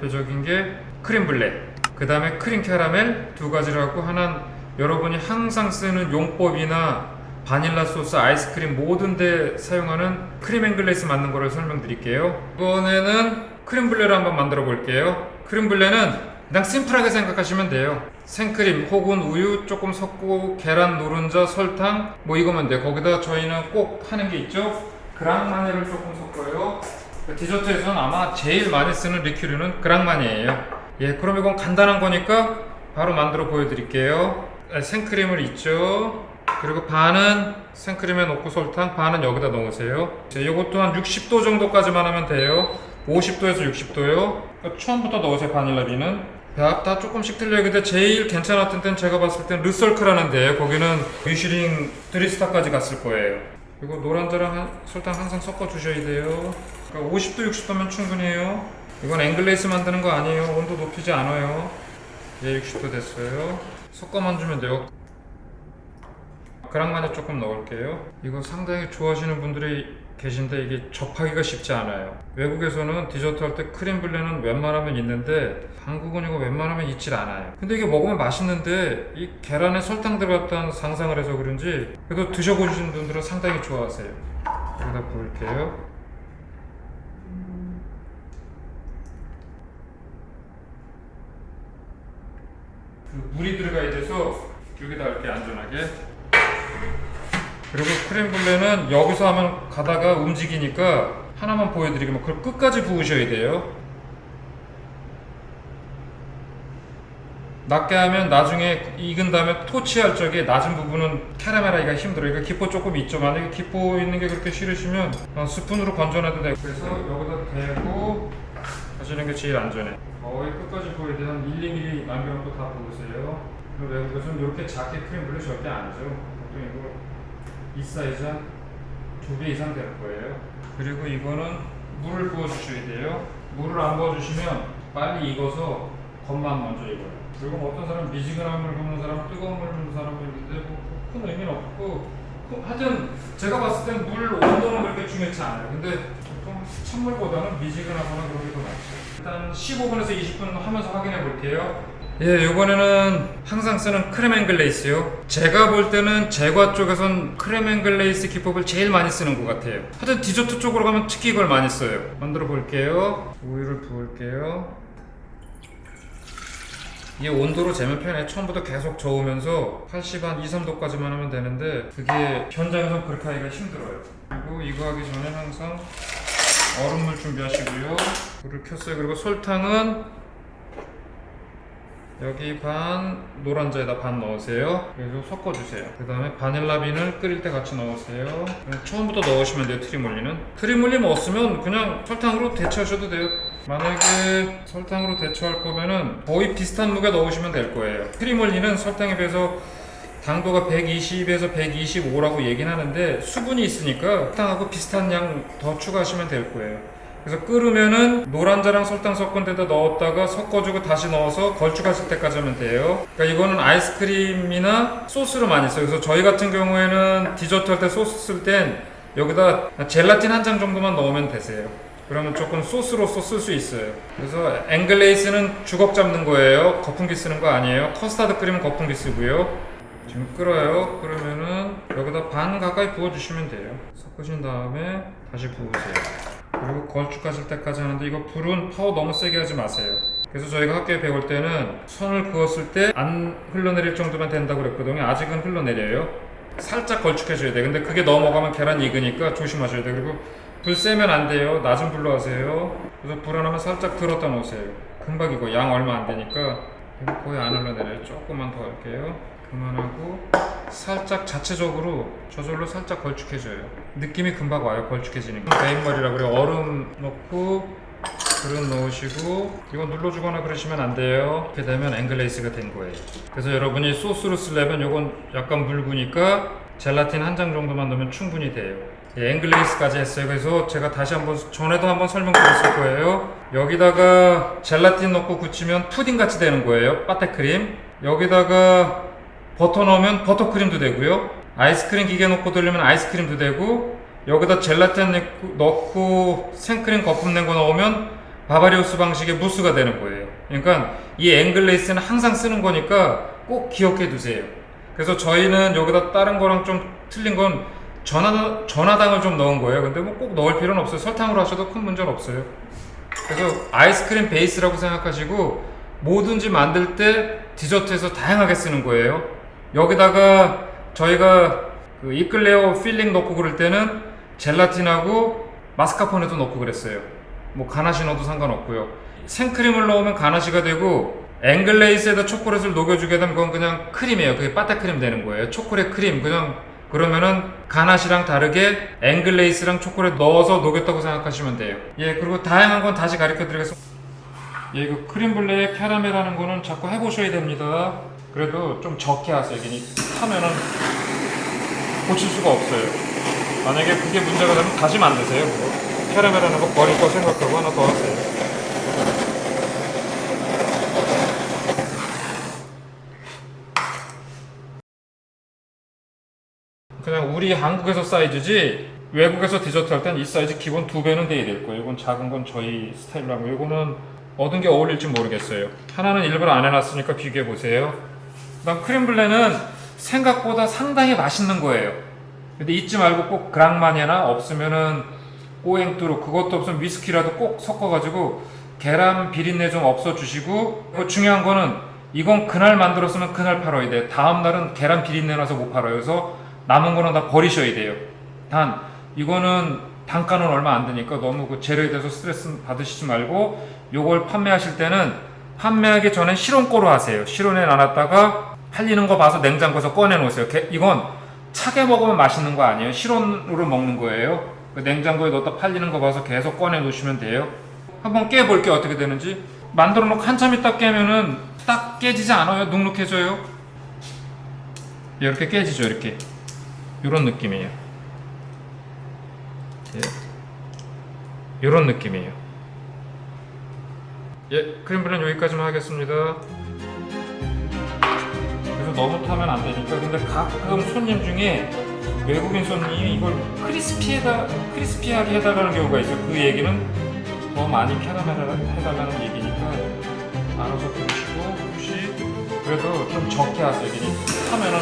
대표적인 게 크림 블랙, 그 다음에 크림 캐러멜 두 가지라고 하나는 여러분이 항상 쓰는 용법이나 바닐라 소스, 아이스크림 모든 데 사용하는 크림 앤 글레이스 만든 거를 설명드릴게요. 이번에는 크림 블레를 한번 만들어 볼게요. 크림 블레는 그냥 심플하게 생각하시면 돼요. 생크림 혹은 우유 조금 섞고 계란 노른자, 설탕 뭐 이거면 돼요. 거기다 저희는 꼭 하는 게 있죠. 그랑마니를 조금 섞어요. 디저트에서는 아마 제일 많이 쓰는 리큐르는 그랑마니예요. 예, 그럼 이건 간단한 거니까 바로 만들어 보여드릴게요. 생크림을 있죠. 그리고 반은 생크림에 넣고 설탕, 반은 여기다 넣으세요. 이것도 한 60도 정도까지만 하면 돼요. 50도에서 60도요. 처음부터 넣으세요. 바닐라 비는. 다 조금씩 틀려요. 근데 제일 괜찮았던 때는 제가 봤을 땐 르설크라는 데예요. 거기는 미슐링 3스타까지 갔을 거예요. 그리고 노란자랑 설탕 항상 섞어 주셔야 돼요. 그러니까 50도, 60도면 충분해요. 이건 앵글레이스 만드는 거 아니에요. 온도 높이지 않아요. 예, 60도 됐어요. 섞어만 주면 돼요. 그랑마니 조금 넣을게요. 이거 상당히 좋아하시는 분들이 계신데 이게 접하기가 쉽지 않아요. 외국에서는 디저트 할 때 크림 블레는 웬만하면 있는데 한국은 이거 웬만하면 있질 않아요. 근데 이게 먹으면 맛있는데 이 계란에 설탕 들어갔다는 상상을 해서 그런지 그래도 드셔보신 분들은 상당히 좋아하세요. 여기다 부을게요. 물이 들어가야 돼서 여기다 할게 안전하게. 그리고 크림 블레는 여기서 하면 가다가 움직이니까 하나만 보여드리기만 그걸 끝까지 부으셔야 돼요. 낮게 하면 나중에 익은 다음에 토치할 적에 낮은 부분은 캐러멜하기가 힘들어요. 그러니까 기포 조금 있죠. 만약에 기포 있는 게 그렇게 싫으시면 스푼으로 건져내도 되고. 그래서 여기다 대고 하시는 게 제일 안전해. 거의 끝까지 부어야 돼. 한 1, 2mm 남겨놓고 다 부으세요. 그리고 외국에서는 이렇게 작게 크림 블레 절대 안 하죠. 보통 이거 이 사이즈 한 2배 이상 될 거예요. 그리고 이거는 물을 부어주셔야 돼요. 물을 안 부어주시면 빨리 익어서 겉만 먼저 익어요. 그리고 뭐 어떤 사람은 미지근한 물 붓는 사람, 뜨거운 물 붓는 사람도 있는데 큰 의미는 없고 하여튼 제가 봤을 땐 물 온도는 그렇게 중요치 않아요. 근데 보통 찬물보다는 미지근하거나 그런 게 더 낫죠. 일단 15분에서 20분 하면서 확인해 볼게요. 예, 이번에는 항상 쓰는 크림 앤 글레이스요. 제가 볼 때는 제과 쪽에선 크림 앤 글레이스 기법을 제일 많이 쓰는 것 같아요. 하여튼 디저트 쪽으로 가면 특히 이걸 많이 써요. 만들어 볼게요. 우유를 부을게요. 이게 온도로 재면 편해. 처음부터 계속 저으면서 80 한 2, 3도까지만 하면 되는데 그게 현장에서 그렇게 하기가 힘들어요. 그리고 이거 하기 전에 항상 얼음물 준비하시고요. 불을 켰어요. 그리고 설탕은 여기 반, 노란자에다 반 넣으세요. 그리고 섞어주세요. 그 다음에 바닐라빈을 끓일 때 같이 넣으세요. 처음부터 넣으시면 돼요. 트리몰리는. 트리몰리 없으면 그냥 설탕으로 대체하셔도 돼요. 만약에 설탕으로 대처할 거면은 거의 비슷한 무게 넣으시면 될 거예요. 트리몰리는 설탕에 비해서 당도가 120에서 125라고 얘기는 하는데 수분이 있으니까 설탕하고 비슷한 양 더 추가하시면 될 거예요. 그래서 끓으면은 노란자랑 설탕 섞은 데다 넣었다가 섞어주고 다시 넣어서 걸쭉하실 때까지 하면 돼요. 그러니까 이거는 아이스크림이나 소스로 많이 써요. 그래서 저희 같은 경우에는 디저트 할 때 소스 쓸 땐 여기다 젤라틴 한 장 정도만 넣으면 되세요. 그러면 조금 소스로서 쓸 수 있어요. 그래서 앵글레이스는 주걱 잡는 거예요. 거품기 쓰는 거 아니에요. 커스타드 크림은 거품기 쓰고요. 지금 끓어요. 그러면은 여기다 반 가까이 부어주시면 돼요. 섞으신 다음에 다시 부으세요. 그리고 걸쭉하실 때까지 하는데 이거 불은 파워 너무 세게 하지 마세요. 그래서 저희가 학교에 배울 때는 선을 그었을 때 안 흘러내릴 정도면 된다고 그랬거든요. 아직은 흘러내려요. 살짝 걸쭉해져야 돼. 근데 그게 넘어가면 계란이 익으니까 조심하셔야 돼. 그리고 불 세면 안 돼요. 낮은 불로 하세요. 그래서 불 안 하면 살짝 들었다 놓으세요. 금방 익어. 양 얼마 안 되니까. 거의 안 흘러내려요. 조금만 더 할게요. 그만하고 살짝 자체적으로 저절로 살짝 걸쭉해져요. 느낌이 금방 와요. 걸쭉해지니까. 베인머리라 그래요. 얼음 넣고 그릇 넣으시고 이거 눌러주거나 그러시면 안 돼요. 이렇게 되면 앵글레이스가 된 거예요. 그래서 여러분이 소스로 쓰려면 이건 약간 묽으니까 젤라틴 한 장 정도만 넣으면 충분히 돼요. 예, 앵글레이스까지 했어요. 그래서 제가 다시 한번 전에도 한번 설명드렸을 거예요. 여기다가 젤라틴 넣고 굳히면 푸딩 같이 되는 거예요. 빠테크림. 여기다가 버터 넣으면 버터크림도 되고요. 아이스크림 기계 넣고 돌리면 아이스크림도 되고 여기다 젤라틴 넣고 생크림 거품 낸 거 넣으면 바바리우스 방식의 무스가 되는 거예요. 그러니까 이 앵글레이스는 항상 쓰는 거니까 꼭 기억해 두세요. 그래서 저희는 여기다 다른 거랑 좀 틀린 건 전화당을 좀 넣은 거예요. 근데 뭐 꼭 넣을 필요는 없어요. 설탕으로 하셔도 큰 문제는 없어요. 그래서 아이스크림 베이스라고 생각하시고 뭐든지 만들 때 디저트에서 다양하게 쓰는 거예요. 여기다가 저희가 그 이클레어 필링 넣고 그럴 때는 젤라틴하고 마스카포네도 넣고 그랬어요. 뭐 가나시 넣어도 상관없고요. 생크림을 넣으면 가나시가 되고 앵글레이스에다 초콜릿을 녹여주게 되면 그건 그냥 크림이에요. 그게 빠따크림 되는 거예요. 초콜릿 크림 그냥. 그러면은 가나시랑 다르게 앵글레이스랑 초콜릿 넣어서 녹였다고 생각하시면 돼요. 예, 그리고 다양한 건 다시 가르쳐 드리겠습니다. 예, 이거 크림블레 캐러멜 하는 거는 자꾸 해보셔야 됩니다. 그래도 좀 적게 하세요. 괜히 하면은 고칠 수가 없어요. 만약에 그게 문제가 되면 다시 만드세요. 캐러멜 하는 거 버릴 거 생각하고 하나 더 하세요. 그냥 우리 한국에서 사이즈지 외국에서 디저트 할 땐 이 사이즈 기본 2배는 돼야 될 거예요. 이건 작은 건 저희 스타일로 하고 이거는 어떤 게 어울릴지 모르겠어요. 하나는 일부러 안 해놨으니까 비교해 보세요. 그다음 크림블레는 생각보다 상당히 맛있는 거예요. 근데 잊지 말고 꼭 그랑마니나 없으면은 꼬앵뚜루 그것도 없으면 위스키라도 꼭 섞어가지고 계란 비린내 좀 없어주시고 중요한 거는 이건 그날 만들었으면 그날 팔아야 돼요. 다음 날은 계란 비린내 나서 못 팔아요. 그래서 남은 거는 다 버리셔야 돼요. 단 이거는 단가는 얼마 안 드니까 너무 그 재료에 대해서 스트레스 받으시지 말고 요걸 판매하실 때는 판매하기 전에 실온거로 하세요. 실온에 놔놨다가 팔리는 거 봐서 냉장고에서 꺼내 놓으세요. 이건 차게 먹으면 맛있는 거 아니에요. 실온으로 먹는 거예요. 그 냉장고에 넣었다 팔리는 거 봐서 계속 꺼내 놓으시면 돼요. 한번 깨볼게요. 어떻게 되는지. 만들어 놓고 한참 있다 깨면은 딱 깨지지 않아요. 눅눅해져요. 이렇게 깨지죠. 이렇게 이런 느낌이에요. 예. 이런 느낌이에요. 예, 크림블레는 여기까지만 하겠습니다. 그래서 너무 타면 안 되니까. 근데 가끔 손님 중에 외국인 손님이 이걸 크리스피하게 해달라는 경우가 있어요. 그 얘기는 더 많이 캐러멜을 해달라는 얘기니까 알아서 들으시고 혹시 그래도 좀 적게 하세요. 타면은